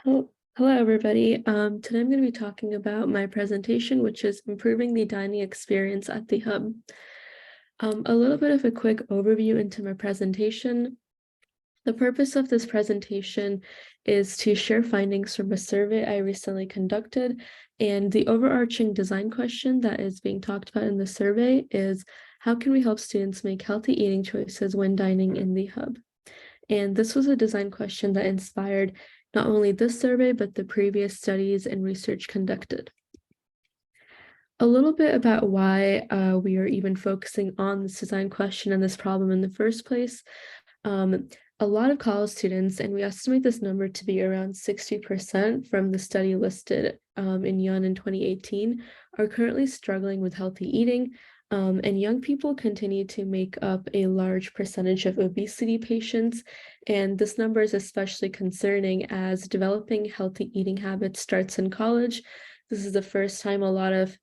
Hello, everybody. Today I'm going to be talking about my presentation, which is improving the dining experience at the Hub. A little bit of a quick overview into my presentation. The purpose of this presentation is to share findings from a survey I recently conducted, and the overarching design question that is being talked about in the survey is, how can we help students make healthy eating choices when dining in the Hub? And this was a design question that inspired not only this survey, but the previous studies and research conducted. A little bit about why we are even focusing on this design question and this problem in the first place. A lot of college students, and we estimate this number to be around 60% from the study listed in Yun in 2018, are currently struggling with healthy eating. And young people continue to make up a large percentage of obesity patients. And this number is especially concerning as developing healthy eating habits starts in college. This is the first time a lot of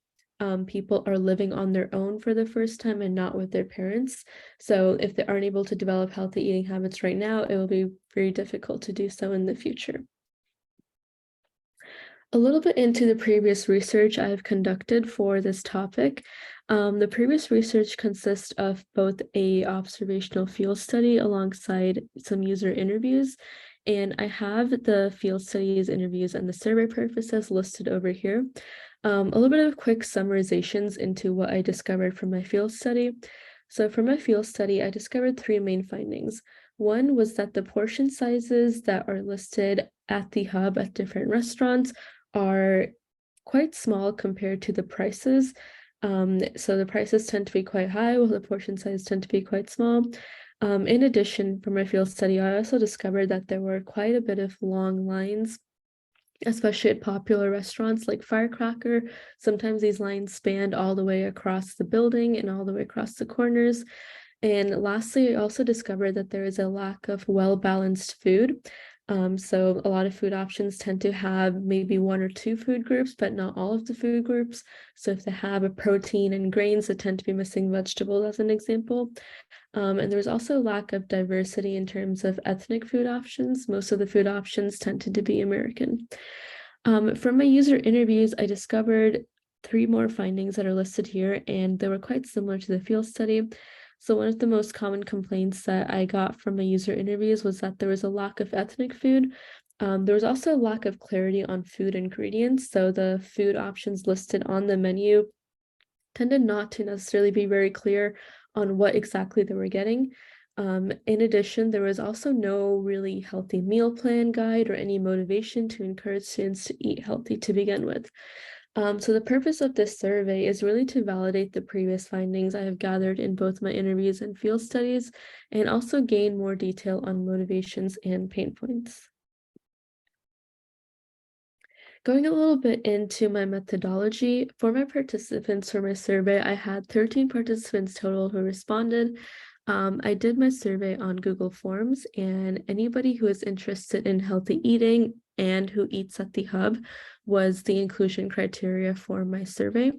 people are living on their own for the first time and not with their parents. So if they aren't able to develop healthy eating habits right now, it will be very difficult to do so in the future. A little bit into the previous research I've conducted for this topic. The previous research consists of both a observational field study alongside some user interviews, and I have the field studies, interviews, and the survey purposes listed over here. A little bit of quick summarizations into what I discovered from my field study. So for my field study, I discovered three main findings. One was that the portion sizes that are listed at the Hub at different restaurants are quite small compared to the prices. So the prices tend to be quite high, while the portion size tend to be quite small. In addition, for my field study, I also discovered that there were quite a bit of long lines, especially at popular restaurants like Firecracker. Sometimes these lines spanned all the way across the building and all the way across the corners. And lastly, I also discovered that there is a lack of well-balanced food. So a lot of food options tend to have maybe one or two food groups, but not all of the food groups. So if they have a protein and grains, they tend to be missing vegetables as an example. And there's also a lack of diversity in terms of ethnic food options. Most of the food options tended to be American. From my user interviews, I discovered three more findings that are listed here, and they were quite similar to the field study. So one of the most common complaints that I got from my user interviews was that there was a lack of ethnic food. There was also a lack of clarity on food ingredients. So the food options listed on the menu tended not to necessarily be very clear on what exactly they were getting. In addition, there was also no really healthy meal plan guide or any motivation to encourage students to eat healthy to begin with. So the purpose of this survey is really to validate the previous findings I have gathered in both my interviews and field studies, and also gain more detail on motivations and pain points. Going a little bit into my methodology, for my participants for my survey, I had 13 participants total who responded. I did my survey on Google Forms, and anybody who is interested in healthy eating and who eats at the Hub was the inclusion criteria for my survey.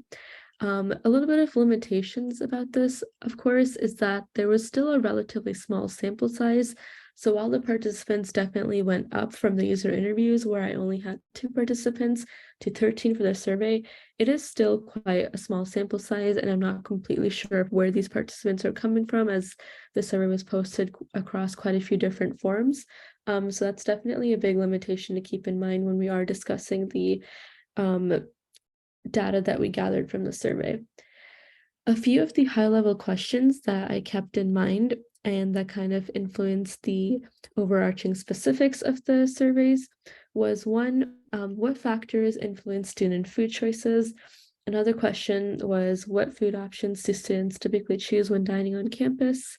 A little bit of limitations about this, of course, is that there was still a relatively small sample size. So while the participants definitely went up from the user interviews, where I only had 2 participants, to 13 for the survey, it is still quite a small sample size, and I'm not completely sure of where these participants are coming from, as the survey was posted across quite a few different forums. So that's definitely a big limitation to keep in mind when we are discussing the data that we gathered from the survey. A few of the high-level questions that I kept in mind and that kind of influenced the overarching specifics of the surveys was one, what factors influence student food choices? Another question was, what food options do students typically choose when dining on campus?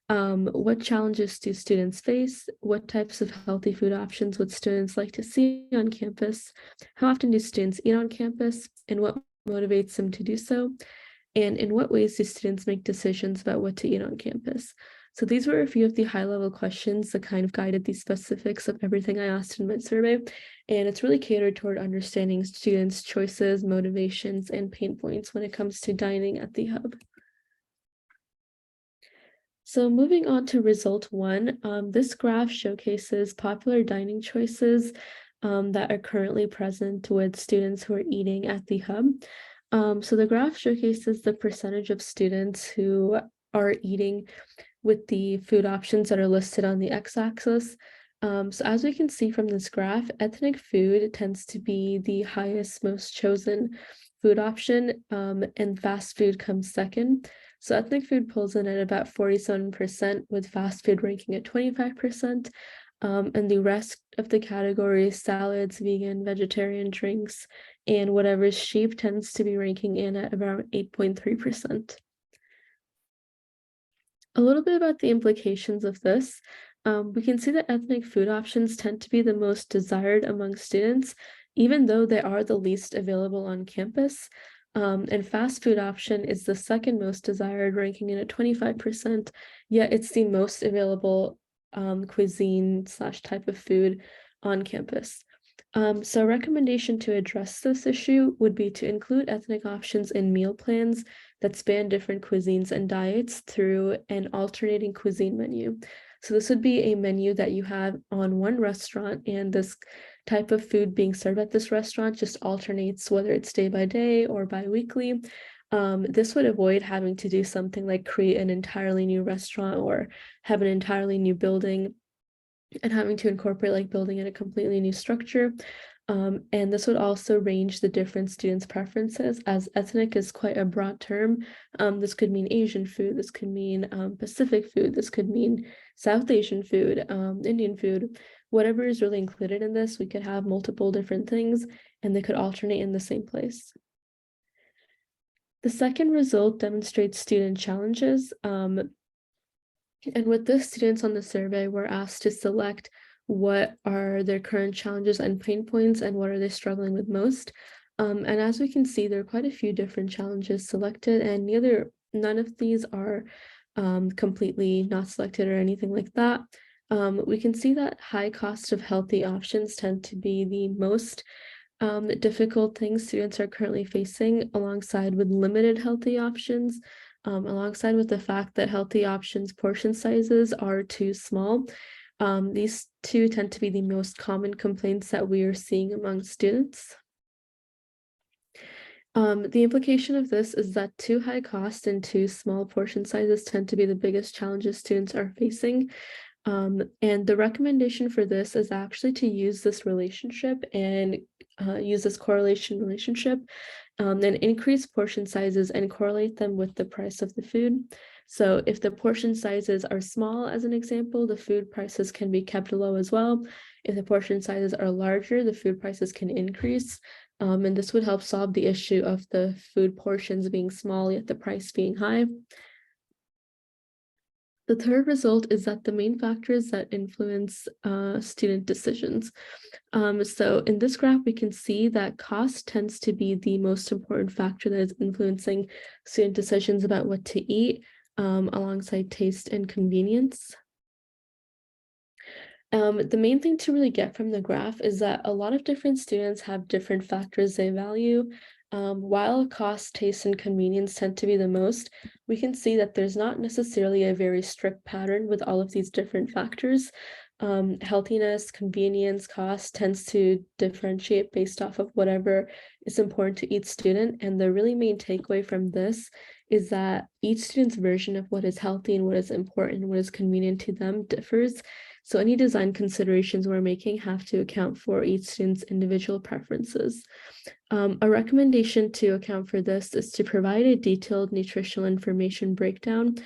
What challenges do students face? What types of healthy food options would students like to see on campus? How often do students eat on campus, and what motivates them to do so? And in what ways do students make decisions about what to eat on campus? So these were a few of the high-level questions that kind of guided the specifics of everything I asked in my survey. And it's really catered toward understanding students' choices, motivations, and pain points when it comes to dining at the Hub. So moving on to result one, this graph showcases popular dining choices that are currently present with students who are eating at the hub. So the graph showcases the percentage of students who are eating with the food options that are listed on the x-axis. So as we can see from this graph, ethnic food tends to be the highest, most chosen food option, and fast food comes second. So ethnic food pulls in at about 47%, with fast food ranking at 25%. And the rest of the categories, salads, vegan, vegetarian drinks, and whatever is cheap tends to be ranking in at around 8.3%. A little bit about the implications of this. We can see that ethnic food options tend to be the most desired among students, even though they are the least available on campus. And fast food option is the second most desired, ranking in at 25%, yet it's the most available cuisine slash type of food on campus. So a recommendation to address this issue would be to include ethnic options in meal plans that span different cuisines and diets through an alternating cuisine menu. So this would be a menu that you have on one restaurant, and this type of food being served at this restaurant just alternates, whether it's day by day or bi-weekly. This would avoid having to do something like create an entirely new restaurant or have an entirely new building and having to incorporate like building in a completely new structure. And this would also range the different students' preferences, as ethnic is quite a broad term. This could mean Asian food, this could mean Pacific food, this could mean South Asian food, Indian food. Whatever is really included in this, we could have multiple different things and they could alternate in the same place. The second result demonstrates student challenges. And with this, students on the survey were asked to select what are their current challenges and pain points and what are they struggling with most. And as we can see, there are quite a few different challenges selected, and none of these are completely not selected or anything like that. We can see that high cost of healthy options tend to be the most difficult things students are currently facing, alongside with limited healthy options, alongside with the fact that healthy options portion sizes are too small. These two tend to be the most common complaints that we are seeing among students. The implication of this is that too high cost and too small portion sizes tend to be the biggest challenges students are facing. And the recommendation for this is actually to use this relationship and use this correlation relationship and increase portion sizes and correlate them with the price of the food. So if the portion sizes are small, as an example, the food prices can be kept low as well. If the portion sizes are larger, the food prices can increase. And this would help solve the issue of the food portions being small, yet the price being high. The third result is that the main factors that influence student decisions. So in this graph, we can see that cost tends to be the most important factor that is influencing student decisions about what to eat, alongside taste and convenience. The main thing to really get from the graph is that a lot of different students have different factors they value. While cost, taste, and convenience tend to be the most, we can see that there's not necessarily a very strict pattern with all of these different factors. Healthiness, convenience, cost tends to differentiate based off of whatever is important to each student. And the really main takeaway from this is that each student's version of what is healthy and what is important and what is convenient to them differs. So any design considerations we're making have to account for each student's individual preferences. A recommendation to account for this is to provide a detailed nutritional information breakdown.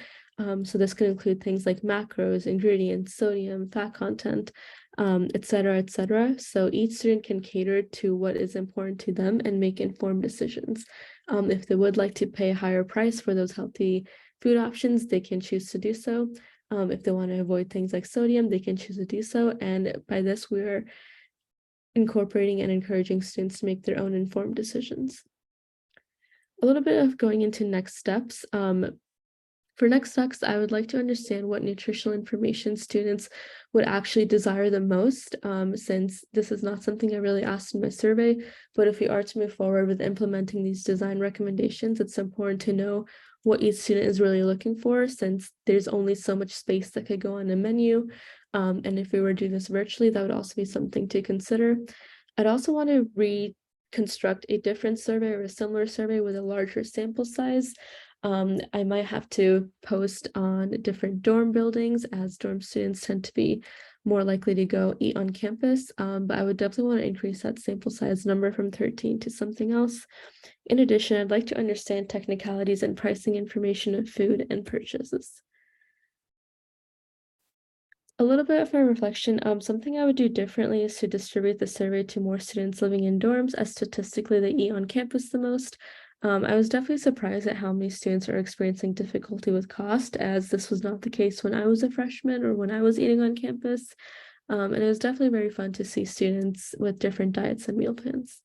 So this can include things like macros, ingredients, sodium, fat content, et cetera, et cetera. So each student can cater to what is important to them and make informed decisions. If they would like to pay a higher price for those healthy food options, they can choose to do so. If they want to avoid things like sodium, they can choose to do so. And by this, we're incorporating and encouraging students to make their own informed decisions. A little bit of going into next steps. For next steps, I would like to understand what nutritional information students would actually desire the most, since this is not something I really asked in my survey, but if we are to move forward with implementing these design recommendations, it's important to know what each student is really looking for, since there's only so much space that could go on a menu. And if we were to do this virtually, that would also be something to consider. I'd also want to reconstruct a different survey or a similar survey with a larger sample size. I might have to post on different dorm buildings, as dorm students tend to be more likely to go eat on campus. But I would definitely want to increase that sample size number from 13 to something else. In addition, I'd like to understand technicalities and pricing information of food and purchases. A little bit of my reflection, something I would do differently is to distribute the survey to more students living in dorms, as statistically they eat on campus the most. I was definitely surprised at how many students are experiencing difficulty with cost, as this was not the case when I was a freshman or when I was eating on campus. And it was definitely very fun to see students with different diets and meal plans.